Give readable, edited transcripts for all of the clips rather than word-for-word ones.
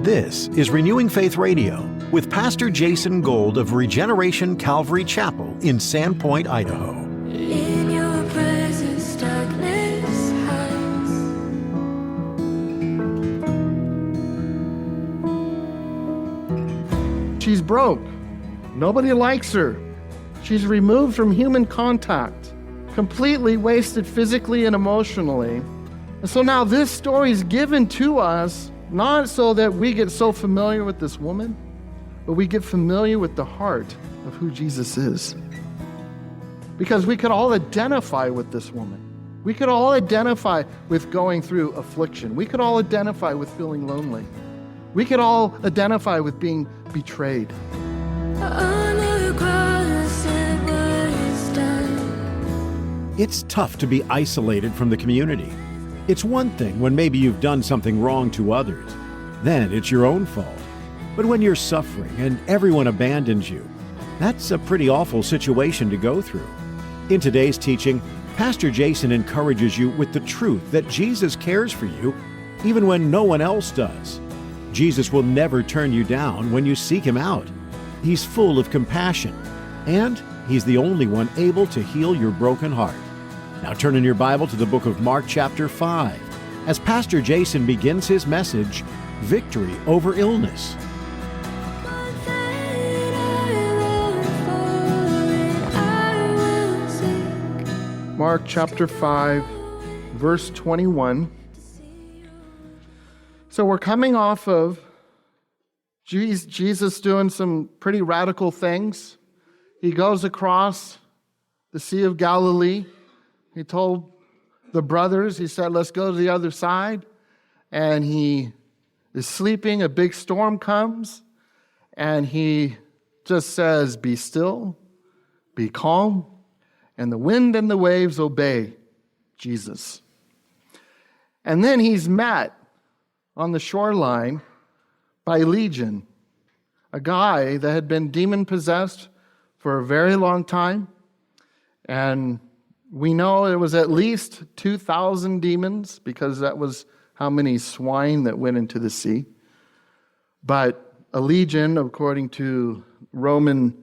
This is Renewing Faith Radio with Pastor Jason Gold of Regeneration Calvary Chapel in Sandpoint, Idaho. In your presence, darkness hides. She's broke. Nobody likes her. She's removed from human contact, completely wasted physically and emotionally. And so now this story is given to us not so that we get so familiar with this woman, but we get familiar with the heart of who Jesus is. Because we could all identify with this woman. We could all identify with going through affliction. We could all identify with feeling lonely. We could all identify with being betrayed. On the cross, it was done. It's tough to be isolated from the community. It's one thing when maybe you've done something wrong to others. Then it's your own fault. But when you're suffering and everyone abandons you, that's a pretty awful situation to go through. In today's teaching, Pastor Jason encourages you with the truth that Jesus cares for you even when no one else does. Jesus will never turn you down when you seek Him out. He's full of compassion, and He's the only one able to heal your broken heart. Now turn in your Bible to the book of Mark chapter 5 as Pastor Jason begins his message, Victory Over Illness. One thing I long for, I will seek. Mark chapter 5, verse 21. So we're coming off of Jesus doing some pretty radical things. He goes across the Sea of Galilee. He told the brothers, he said, let's go to the other side. And he is sleeping. A big storm comes. And he just says, be still, be calm. And the wind and the waves obey Jesus. And then he's met on the shoreline by Legion, a guy that had been demon-possessed for a very long time. And we know it was at least 2,000 demons because that was how many swine that went into the sea. But a legion, according to Roman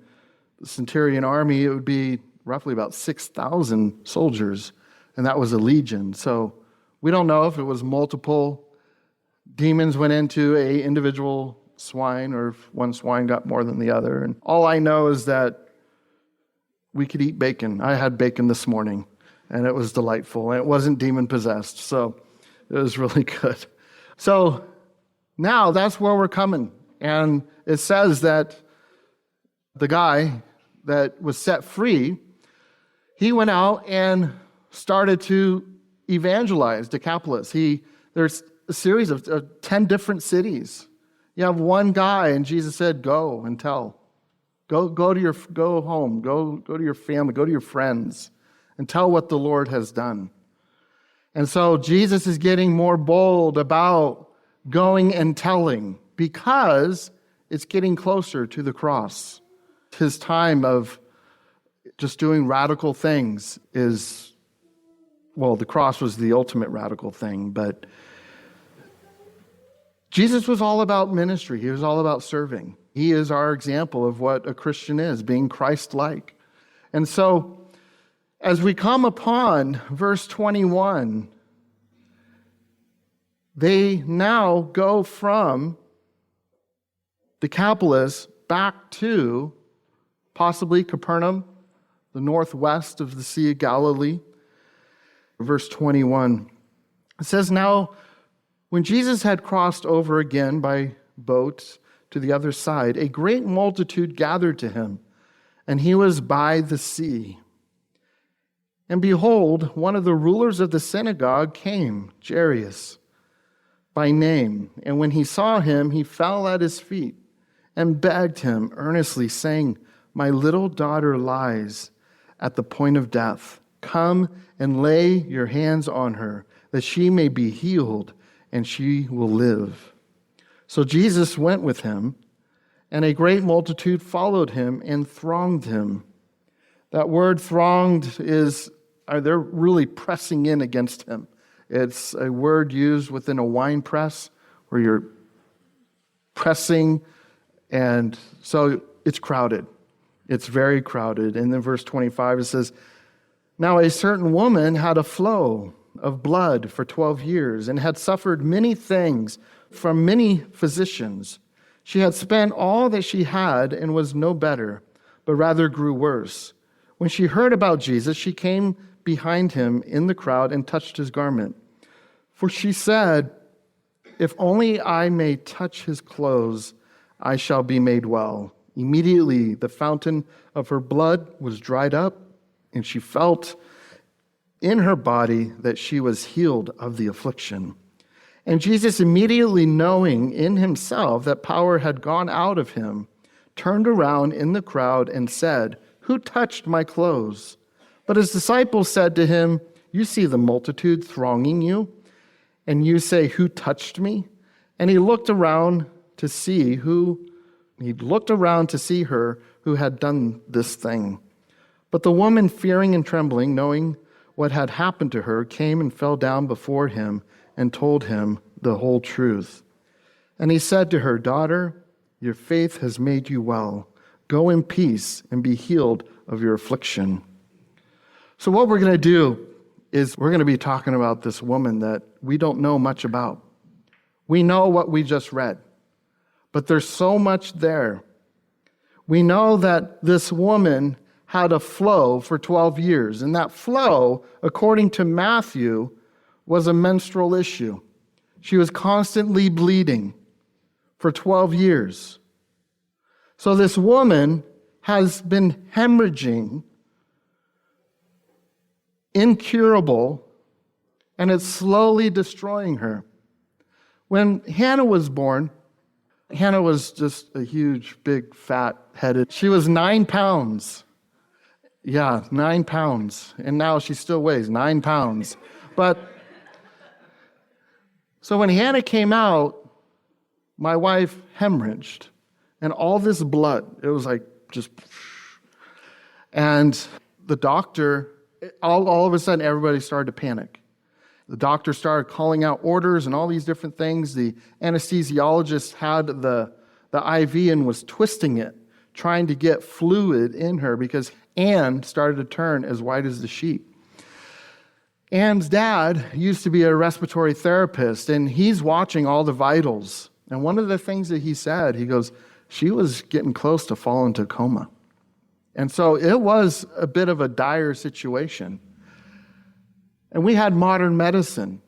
centurion army, it would be roughly about 6,000 soldiers, and that was a legion. So we don't know if it was multiple demons went into a individual swine or if one swine got more than the other. And all I know is that we could eat bacon. I had bacon this morning, and it was delightful, and it wasn't demon-possessed, so it was really good. So now that's where we're coming, and it says that the guy that was set free, he went out and started to evangelize Decapolis. There's a series of 10 different cities. You have one guy, and Jesus said, go and tell. Go home, go to your family, go to your friends, and tell what the Lord has done. And so Jesus is getting more bold about going and telling because it's getting closer to the cross. His time of just doing radical things is, well, the cross was the ultimate radical thing, but Jesus was all about ministry. He was all about serving. He is our example of what a Christian is, being Christ-like. And so, as we come upon verse 21, they now go from Decapolis back to possibly Capernaum, the northwest of the Sea of Galilee. Verse 21, it says, now, when Jesus had crossed over again by boat to the other side, a great multitude gathered to him, and he was by the sea. And behold, one of the rulers of the synagogue came, Jairus, by name. And when he saw him, he fell at his feet and begged him earnestly, saying, my little daughter lies at the point of death. Come and lay your hands on her, that she may be healed, and she will live. So Jesus went with him, and a great multitude followed him and thronged him. That word thronged is, they're really pressing in against him. It's a word used within a wine press where you're pressing, and so it's crowded. It's very crowded. And then verse 25, it says, "Now a certain woman had a flow of blood for 12 years and had suffered many things from many physicians. She had spent all that she had and was no better, but rather grew worse. When she heard about Jesus, she came behind him in the crowd and touched his garment. For she said, 'If only I may touch his clothes, I shall be made well.' Immediately the fountain of her blood was dried up, and she felt in her body that she was healed of the affliction. And Jesus, immediately knowing in himself that power had gone out of him, turned around in the crowd and said, 'Who touched my clothes?' But his disciples said to him, 'You see the multitude thronging you, and you say, "Who touched me?" And he looked around to see her who had done this thing. But the woman, fearing and trembling, knowing what had happened to her, came and fell down before him and told him the whole truth. And he said to her, 'Daughter, your faith has made you well. Go in peace and be healed of your affliction.'" So what we're going to do is we're going to be talking about this woman that we don't know much about. We know what we just read, but there's so much there. We know that this woman had a flow for 12 years, and that flow, according to Matthew, was a menstrual issue. She was constantly bleeding for 12 years. So this woman has been hemorrhaging, incurable, and it's slowly destroying her. When Hannah was born, Hannah was just a huge, big, fat-headed. She was 9 pounds. Yeah, 9 pounds. And now she still weighs 9 pounds. But so when Hannah came out, my wife hemorrhaged. And all this blood, it was like just... And the doctor, all of a sudden, everybody started to panic. The doctor started calling out orders and all these different things. The anesthesiologist had the IV and was twisting it, trying to get fluid in her because Anne started to turn as white as the sheet. Anne's dad used to be a respiratory therapist, and he's watching all the vitals. And one of the things that he said, he goes, she was getting close to falling into a coma. And so it was a bit of a dire situation. And we had modern medicine.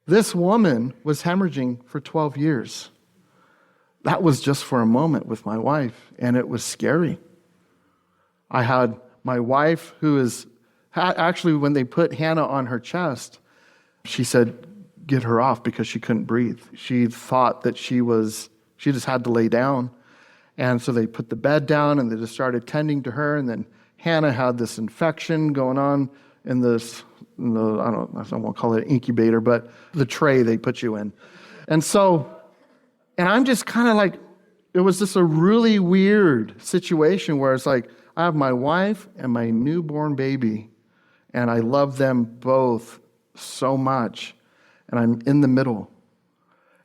This woman was hemorrhaging for 12 years. That was just for a moment with my wife, and it was scary. I had my wife actually, when they put Hannah on her chest, she said, get her off because she couldn't breathe. She thought that she just had to lay down. And so they put the bed down and they just started tending to her. And then Hannah had this infection going on in I won't call it an incubator, but the tray they put you in. And I'm just kind of like, it was just a really weird situation where it's like, I have my wife and my newborn baby, and I love them both so much, and I'm in the middle.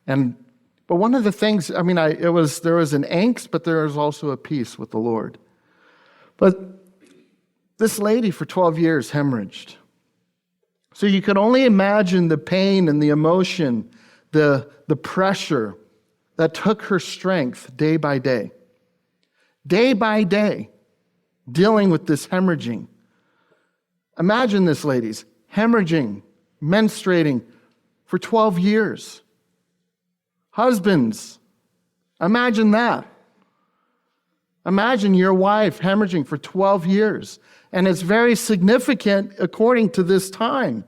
But one of the things, there was an angst, but there was also a peace with the Lord. But this lady for 12 years hemorrhaged. So you could only imagine the pain and the emotion, the pressure that took her strength day by day. Day by day, dealing with this hemorrhaging. Imagine this, ladies, hemorrhaging, menstruating for 12 years. Husbands, imagine that. Imagine your wife hemorrhaging for 12 years. And it's very significant according to this time.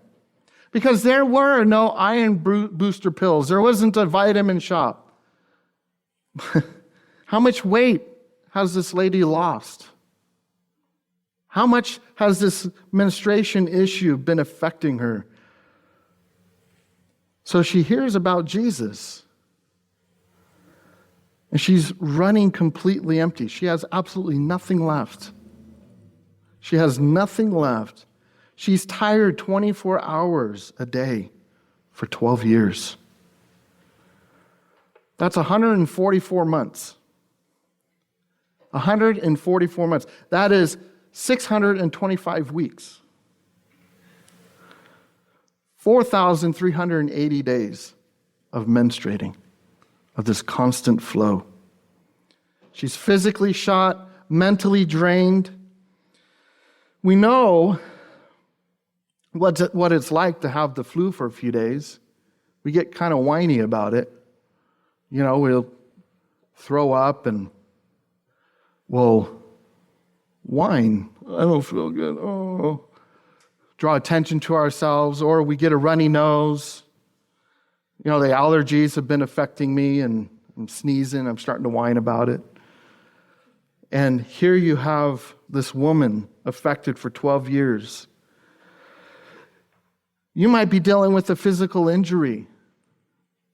Because there were no iron booster pills. There wasn't a vitamin shop. How much weight has this lady lost? How much has this menstruation issue been affecting her? So she hears about Jesus. And she's running completely empty. She has absolutely nothing left. She has nothing left. She's tired 24 hours a day for 12 years. That's 144 months. 144 months. That is 625 weeks. 4,380 days of menstruating, of this constant flow. She's physically shot, mentally drained. We know what it's like to have the flu for a few days. We get kind of whiny about it. You know, we'll throw up and we'll whine. I don't feel good. Oh. Draw attention to ourselves, or we get a runny nose. You know, the allergies have been affecting me, and I'm sneezing. I'm starting to whine about it. And here you have this woman affected for 12 years. You might be dealing with a physical injury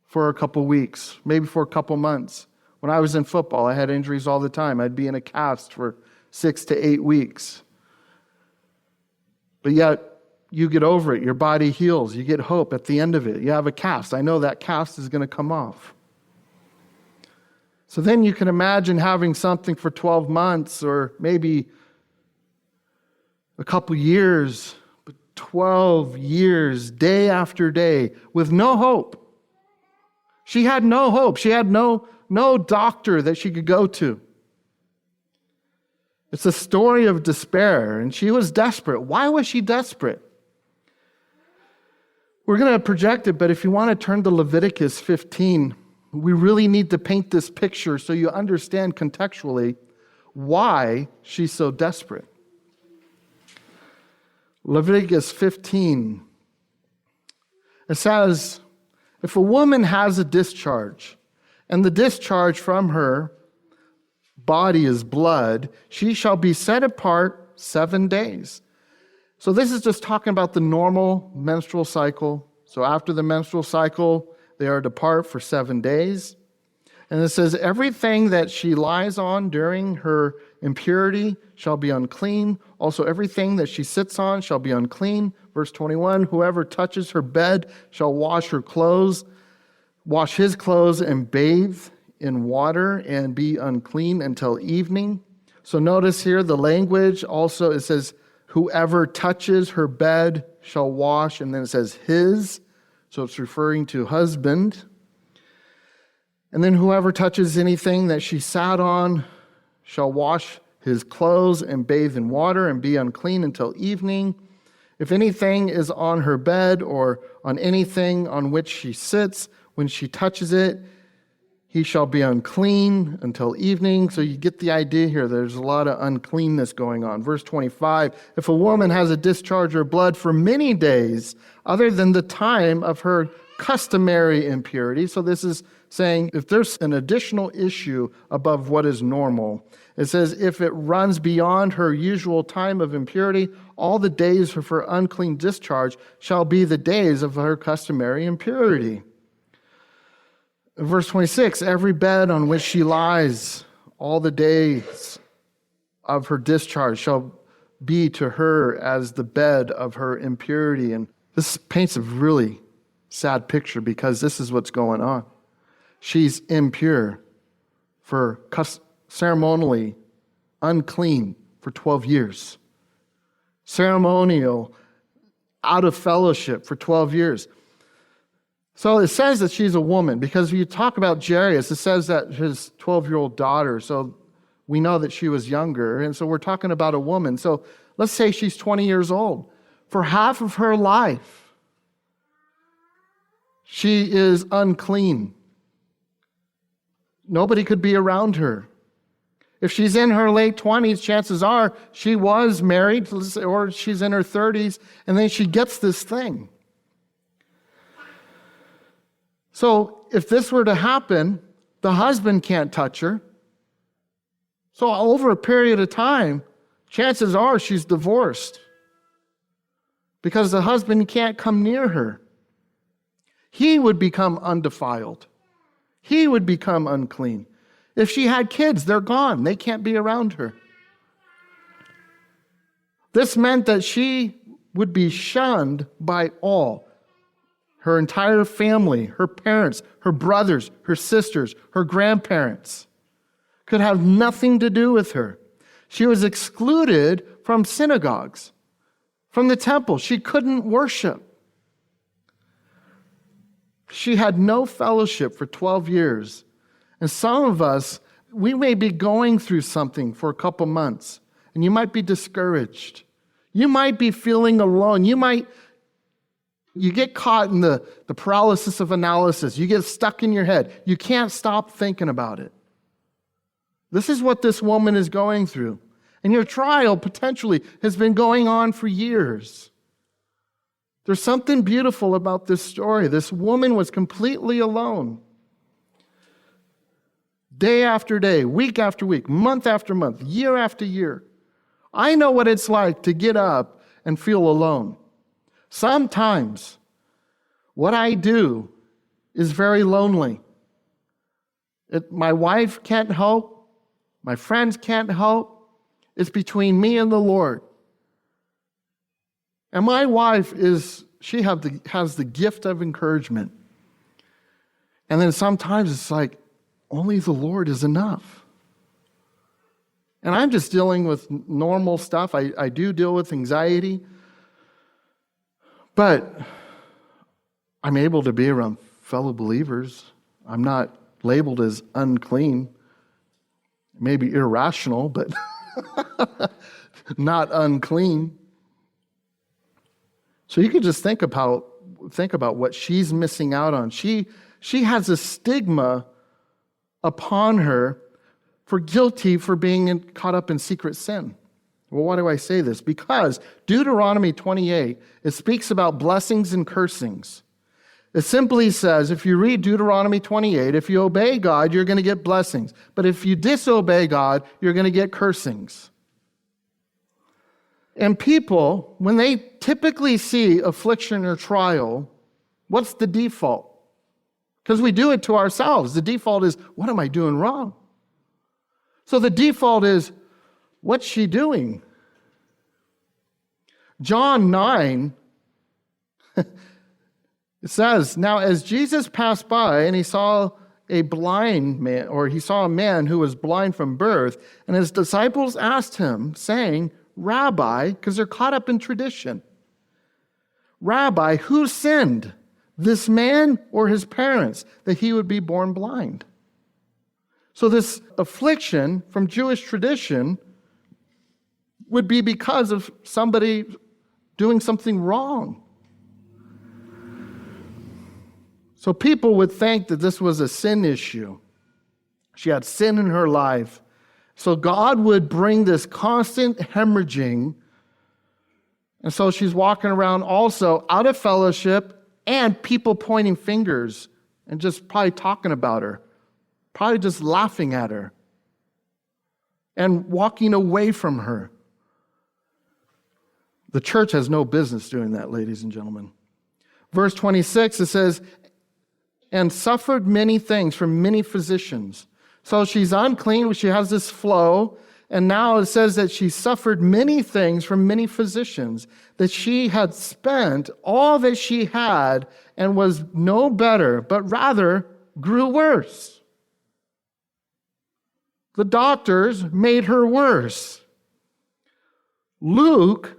for a couple weeks, maybe for a couple months. When I was in football, I had injuries all the time. I'd be in a cast for 6 to 8 weeks. But yet, you get over it. Your body heals. You get hope at the end of it. You have a cast. I know that cast is going to come off. So then you can imagine having something for 12 months or maybe a couple years, but 12 years, day after day, with no hope. She had no hope. She had no doctor that she could go to. It's a story of despair, and she was desperate. Why was she desperate? We're going to project it, but if you want to turn to Leviticus 15, we really need to paint this picture so you understand contextually why she's so desperate. Leviticus 15, it says, if a woman has a discharge, and the discharge from her body is blood, she shall be set apart 7 days. So this is just talking about the normal menstrual cycle. So after the menstrual cycle, they are to part for 7 days. And it says, everything that she lies on during her impurity shall be unclean. Also, everything that she sits on shall be unclean. Verse 21, whoever touches her bed shall wash his clothes and bathe in water and be unclean until evening. So notice here the language also, it says, whoever touches her bed shall wash, and then it says his, so it's referring to husband. And then whoever touches anything that she sat on shall wash his clothes and bathe in water and be unclean until evening. If anything is on her bed or on anything on which she sits, when she touches it, he shall be unclean until evening. So you get the idea here. There's a lot of uncleanness going on. Verse 25, if a woman has a discharge of blood for many days, other than the time of her customary impurity. So this is saying if there's an additional issue above what is normal, it says if it runs beyond her usual time of impurity, all the days of her unclean discharge shall be the days of her customary impurity. Verse 26, every bed on which she lies, all the days of her discharge shall be to her as the bed of her impurity. And this paints a really sad picture because this is what's going on. She's impure for ceremonially unclean for 12 years. Ceremonial, out of fellowship for 12 years. So it says that she's a woman because if you talk about Jairus, it says that his 12-year-old daughter, so we know that she was younger, and so we're talking about a woman. So let's say she's 20 years old. For half of her life, she is unclean. Nobody could be around her. If she's in her late 20s, chances are she was married, or she's in her 30s, and then she gets this thing. So if this were to happen, the husband can't touch her. So over a period of time, chances are she's divorced because the husband can't come near her. He would become undefiled. He would become unclean. If she had kids, they're gone. They can't be around her. This meant that she would be shunned by all. her entire family, her parents, her brothers, her sisters, her grandparents could have nothing to do with her. She was excluded from synagogues, from the temple. She couldn't worship. She had no fellowship for 12 years. And some of us, we may be going through something for a couple months, and you might be discouraged. You might be feeling alone. You get caught in the paralysis of analysis. You get stuck in your head. You can't stop thinking about it. This is what this woman is going through. And your trial potentially has been going on for years. There's something beautiful about this story. This woman was completely alone. Day after day, week after week, month after month, year after year. I know what it's like to get up and feel alone. Sometimes what I do is very lonely. My wife can't help. My friends can't help. It's between me and the Lord. And my wife has the gift of encouragement. And then sometimes it's like, only the Lord is enough. And I'm just dealing with normal stuff. I do deal with anxiety. But I'm able to be around fellow believers. I'm not labeled as unclean. Maybe irrational, but not unclean. So you can just think about what she's missing out on. She has a stigma upon her for being caught up in secret sin. Well, why do I say this? Because Deuteronomy 28, it speaks about blessings and cursings. It simply says, if you read Deuteronomy 28, if you obey God, you're going to get blessings. But if you disobey God, you're going to get cursings. And people, when they typically see affliction or trial, what's the default? Because we do it to ourselves. The default is, what am I doing wrong? So the default is, what's she doing? John 9, it says, now as Jesus passed by and he saw a blind man, or he saw a man who was blind from birth, and his disciples asked him, saying, Rabbi, because they're caught up in tradition, Rabbi, who sinned, this man or his parents, that he would be born blind? So this affliction from Jewish tradition would be because of somebody doing something wrong. So people would think that this was a sin issue. She had sin in her life. So God would bring this constant hemorrhaging. And so she's walking around also out of fellowship, and people pointing fingers and just probably talking about her, probably just laughing at her and walking away from her. The church has no business doing that, ladies and gentlemen. Verse 26, it says, and suffered many things from many physicians. So she's unclean, she has this flow, and now it says that she suffered many things from many physicians, that she had spent all that she had and was no better, but rather grew worse. The doctors made her worse. Luke,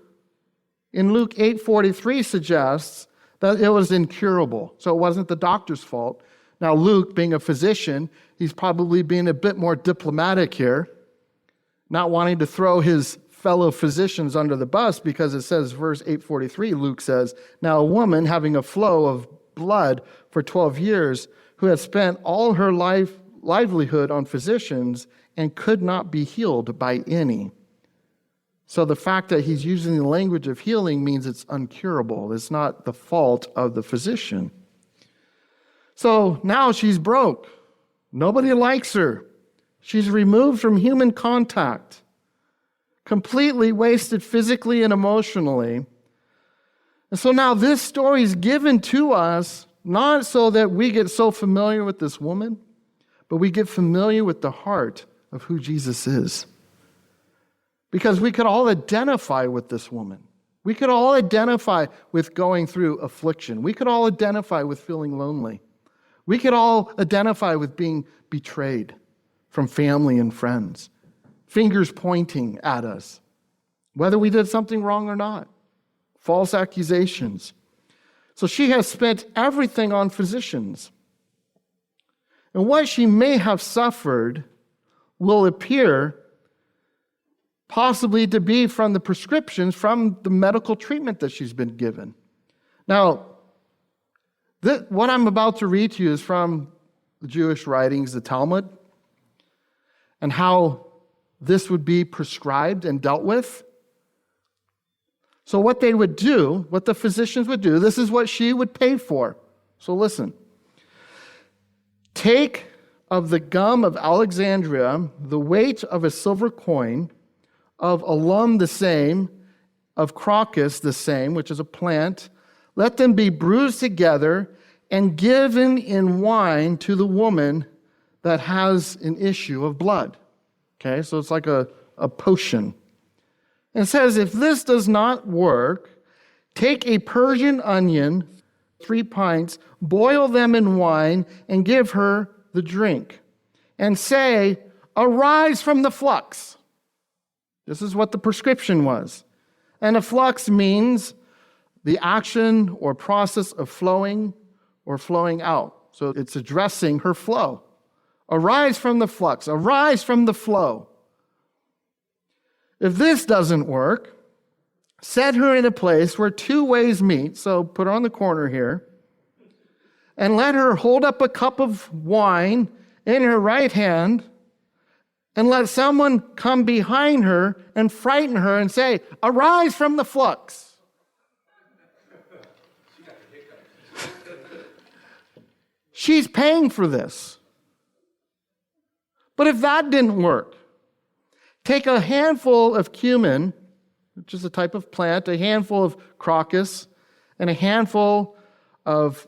in Luke 8:43, suggests that it was incurable. So it wasn't the doctor's fault. Now Luke, being a physician, he's probably being a bit more diplomatic here, not wanting to throw his fellow physicians under the bus, because it says, verse 8:43, Luke says, now a woman having a flow of blood for 12 years, who had spent all her livelihood on physicians and could not be healed by any. So the fact that he's using the language of healing means it's uncurable. It's not the fault of the physician. So now she's broke. Nobody likes her. She's removed from human contact, completely wasted physically and emotionally. And so now this story is given to us, not so that we get so familiar with this woman, but we get familiar with the heart of who Jesus is. Because we could all identify with this woman. We could all identify with going through affliction. We could all identify with feeling lonely. We could all identify with being betrayed from family and friends, fingers pointing at us, whether we did something wrong or not, false accusations. So she has spent everything on physicians. And what she may have suffered will appear possibly to be from the prescriptions, from the medical treatment that she's been given. Now, what I'm about to read to you is from the Jewish writings, the Talmud, and how this would be prescribed and dealt with. So what they would do, what the physicians would do, this is what she would pay for. So listen. Take of the gum of Alexandria the weight of a silver coin, of alum the same, of crocus the same, which is a plant. Let them be bruised together and given in wine to the woman that has an issue of blood. Okay, so it's like a potion. And it says, if this does not work, take a Persian onion, 3 pints, boil them in wine, and give her the drink. And say, arise from the flux. This is what the prescription was. And a flux means the action or process of flowing or flowing out. So it's addressing her flow. Arise from the flux. Arise from the flow. If this doesn't work, set her in a place where 2 ways meet. So put her on the corner here. And let her hold up a cup of wine in her right hand, and let someone come behind her and frighten her and say, arise from the flux. She's paying for this. But if that didn't work, take a handful of cumin, which is a type of plant, a handful of crocus, and a handful of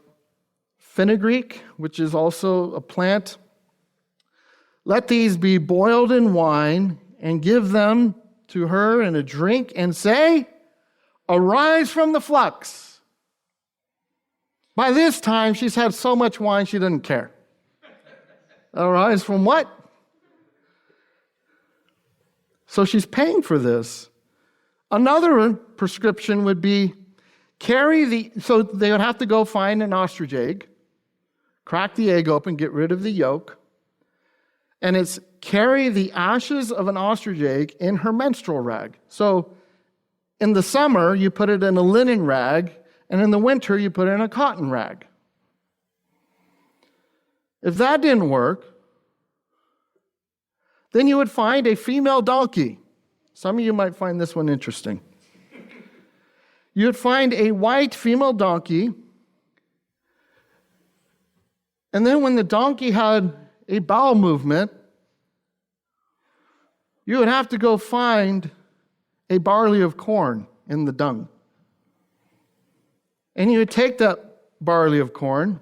fenugreek, which is also a plant. Let these be boiled in wine and give them to her in a drink and say, arise from the flux. By this time, she's had so much wine she doesn't care. Arise from what? So she's paying for this. Another prescription would be so they would have to go find an ostrich egg, crack the egg open, get rid of the yolk, and it's carry the ashes of an ostrich egg in her menstrual rag. So in the summer, you put it in a linen rag, and in the winter, you put it in a cotton rag. If that didn't work, then you would find a female donkey. Some of you might find this one interesting. You would find a white female donkey, and then when the donkey had a bowel movement, you would have to go find a barley of corn in the dung. And you would take that barley of corn,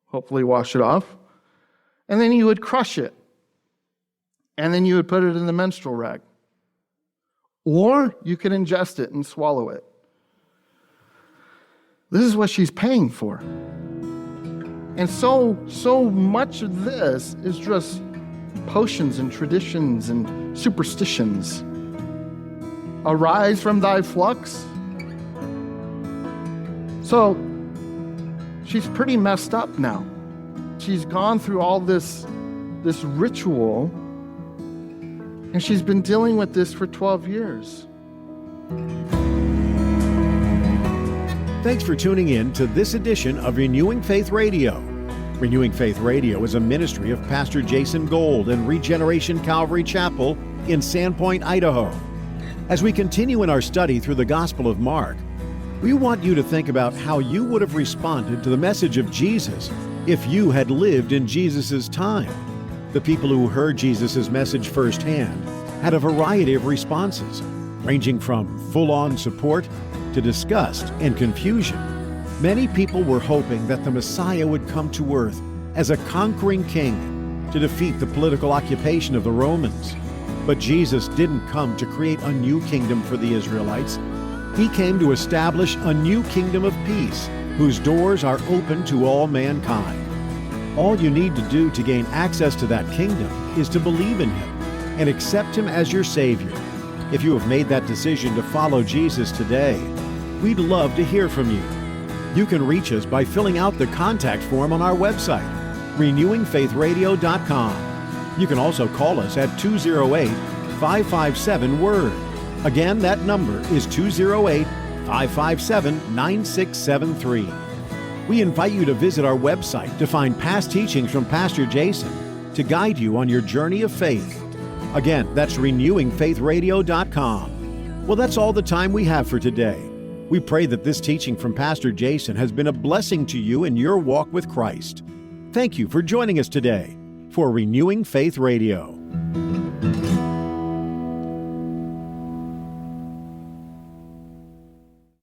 hopefully wash it off, and then you would crush it. And then you would put it in the menstrual rag. Or you could ingest it and swallow it. This is what she's paying for. And so much of this is just potions and traditions and superstitions. Arise from thy flux. So she's pretty messed up now. She's gone through all this ritual, and she's been dealing with this for 12 years. Thanks for tuning in to this edition of Renewing Faith Radio. Renewing Faith Radio is a ministry of Pastor Jason Gold and Regeneration Calvary Chapel in Sandpoint, Idaho. As we continue in our study through the Gospel of Mark, we want you to think about how you would have responded to the message of Jesus if you had lived in Jesus' time. The people who heard Jesus' message firsthand had a variety of responses, ranging from full-on support to disgust and confusion. Many people were hoping that the Messiah would come to earth as a conquering king to defeat the political occupation of the Romans. But Jesus didn't come to create a new kingdom for the Israelites. He came to establish a new kingdom of peace, whose doors are open to all mankind. All you need to do to gain access to that kingdom is to believe in Him and accept Him as your Savior. If you have made that decision to follow Jesus today, we'd love to hear from you. You can reach us by filling out the contact form on our website, renewingfaithradio.com. You can also call us at 208-557-WORD. Again, that number is 208-557-9673. We invite you to visit our website to find past teachings from Pastor Jason to guide you on your journey of faith. Again, that's renewingfaithradio.com. Well, that's all the time we have for today. We pray that this teaching from Pastor Jason has been a blessing to you in your walk with Christ. Thank you for joining us today for Renewing Faith Radio.